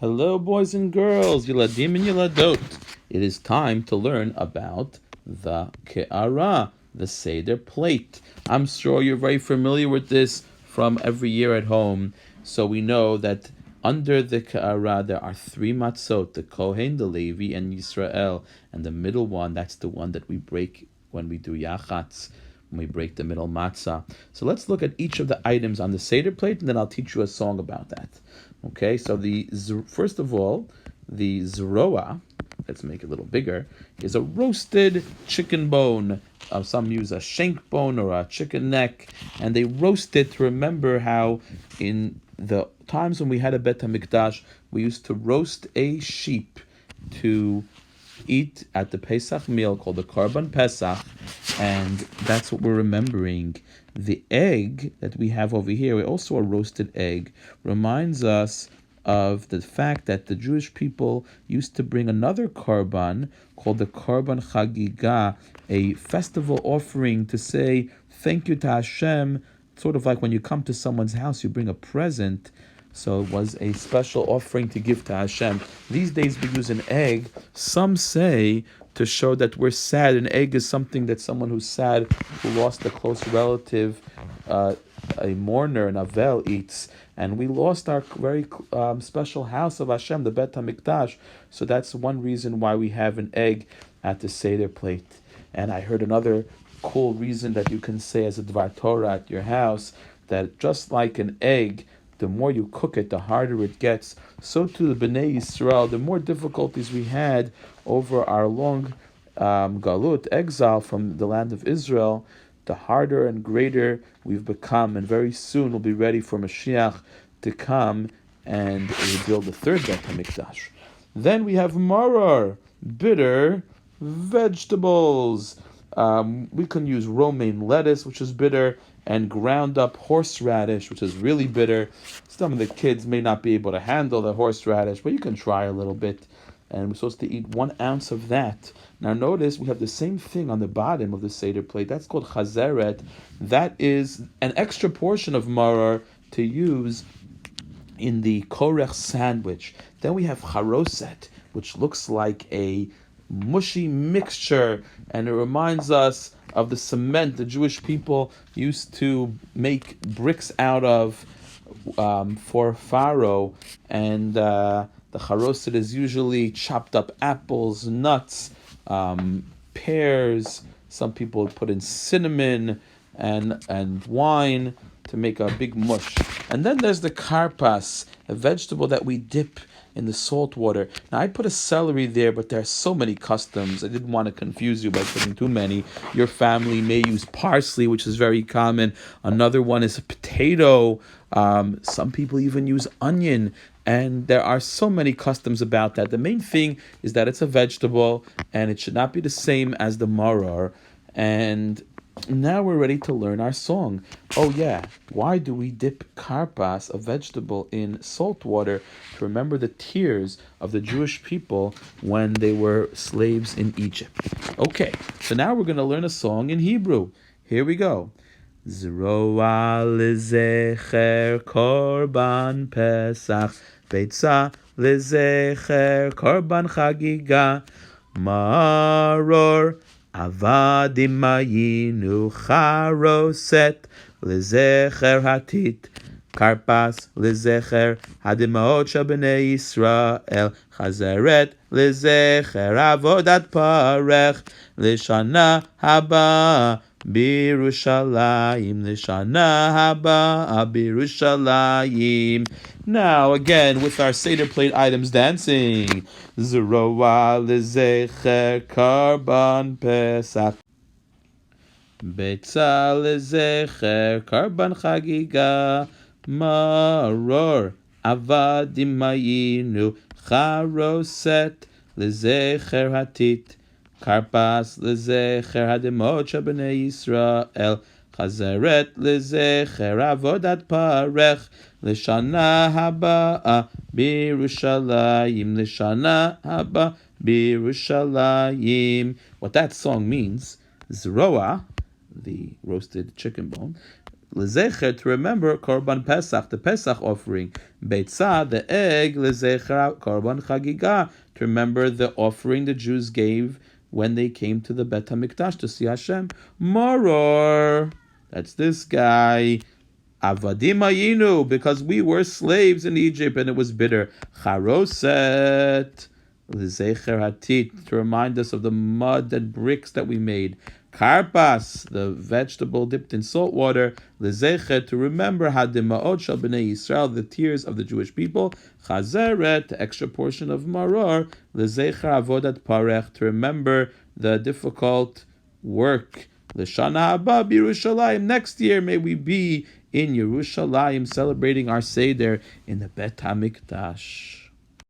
Hello, boys and girls, Yiladim and Yiladot. It is time to learn about the Ke'ara, the Seder plate. I'm sure you're very familiar with this from every year at home. So we know that under the Ke'ara there are three matzot, the Kohen, the Levi, and Yisrael. And the middle one, that's the one that we break when we do Yachatz, when we break the middle matzah. So let's look at each of the items on the Seder plate, and then I'll teach you a song about that. Okay, so first of all, the zroa, let's make it a little bigger, is a roasted chicken bone. Some use a shank bone or a chicken neck, and they roast it to remember how in the times when we had a Bet HaMikdash, we used to roast a sheep to eat at the Pesach meal called the Korban Pesach, and that's what we're remembering. The egg that we have over here, also a roasted egg, reminds us of the fact that the Jewish people used to bring another korban called the Korban Haggadah, a festival offering to say thank you to Hashem, sort of like when you come to someone's house, you bring a present. So it was a special offering to give to Hashem. These days we use an egg. Some say to show that we're sad. An egg is something that someone who's sad, who lost a close relative, a mourner, an avel, eats. And we lost our very special house of Hashem, the Bet HaMikdash. So that's one reason why we have an egg at the Seder plate. And I heard another cool reason that you can say as a Dvar Torah at your house, that just like an egg, the more you cook it, the harder it gets. So to the Bnei Yisrael, the more difficulties we had over our long galut, exile from the land of Israel, the harder and greater we've become. And very soon we'll be ready for Mashiach to come and rebuild the third Bet HaMikdash. Then we have maror, bitter vegetables. We can use romaine lettuce, which is bitter, and ground up horseradish, which is really bitter. Some of the kids may not be able to handle the horseradish, but you can try a little bit. And we're supposed to eat 1 ounce of that. Now notice we have the same thing on the bottom of the Seder plate. That's called chazeret. That is an extra portion of maror to use in the korech sandwich. Then we have charoset, which looks like a mushy mixture, and it reminds us of the cement the Jewish people used to make bricks out of for Pharaoh. And the charoset is usually chopped up apples, nuts, pears. Some people put in cinnamon and wine to make a big mush. And then there's the karpas, a vegetable that we dip in the salt water. Now I put a celery there, but there are so many customs. I didn't want to confuse you by putting too many. Your family may use parsley, which is very common. Another one is a potato. Some people even use onion. And there are so many customs about that. The main thing is that it's a vegetable, and it should not be the same as the maror. And now we're ready to learn our song. Oh yeah, why do we dip karpas, a vegetable, in salt water? To remember the tears of the Jewish people when they were slaves in Egypt. Okay, so now we're going to learn a song in Hebrew. Here we go. Zroa lezecher korban pesach, beitza lezecher korban chagiga, maror avadim mayinu charoset lezecher hatit, karpas lezecher hadimot shel bnei Yisrael, chazeret lezecher avodat parech, lishana haba Birushalayim, Lishana haba Birushalayim. Now again with our Seder plate items dancing. Zroa lezecher korban pesach, beitza lezecher korban chagiga, maror avadim mayinu charoset lezecher hatit, karpas lezecher hademot shel bnei Yisrael, chazeret lezecher avodat parech, lishana haba Birushalayim, lishana haba Birushalayim. What that song means, zroa, the roasted chicken bone, Lezecher, to remember Korban Pesach, the Pesach offering. Beitzah, the egg. Lezecher Korban Chagiga, to remember the offering the Jews gave when they came to the Bet HaMikdash to see Hashem. Maror, that's this guy. Avadim ayinu, because we were slaves in Egypt and it was bitter. Charoset, Lizecher hatit, to remind us of the mud and bricks that we made. Karpas, the vegetable dipped in salt water. Lizecher, to remember hadimaot shel bnei Yisrael, the tears of the Jewish people. Chazeret, the extra portion of maror. Lizecher avodat parech, to remember the difficult work. L'shana haba b'Yerushalayim, next year may we be in Yerushalayim celebrating our Seder in the Bet HaMikdash.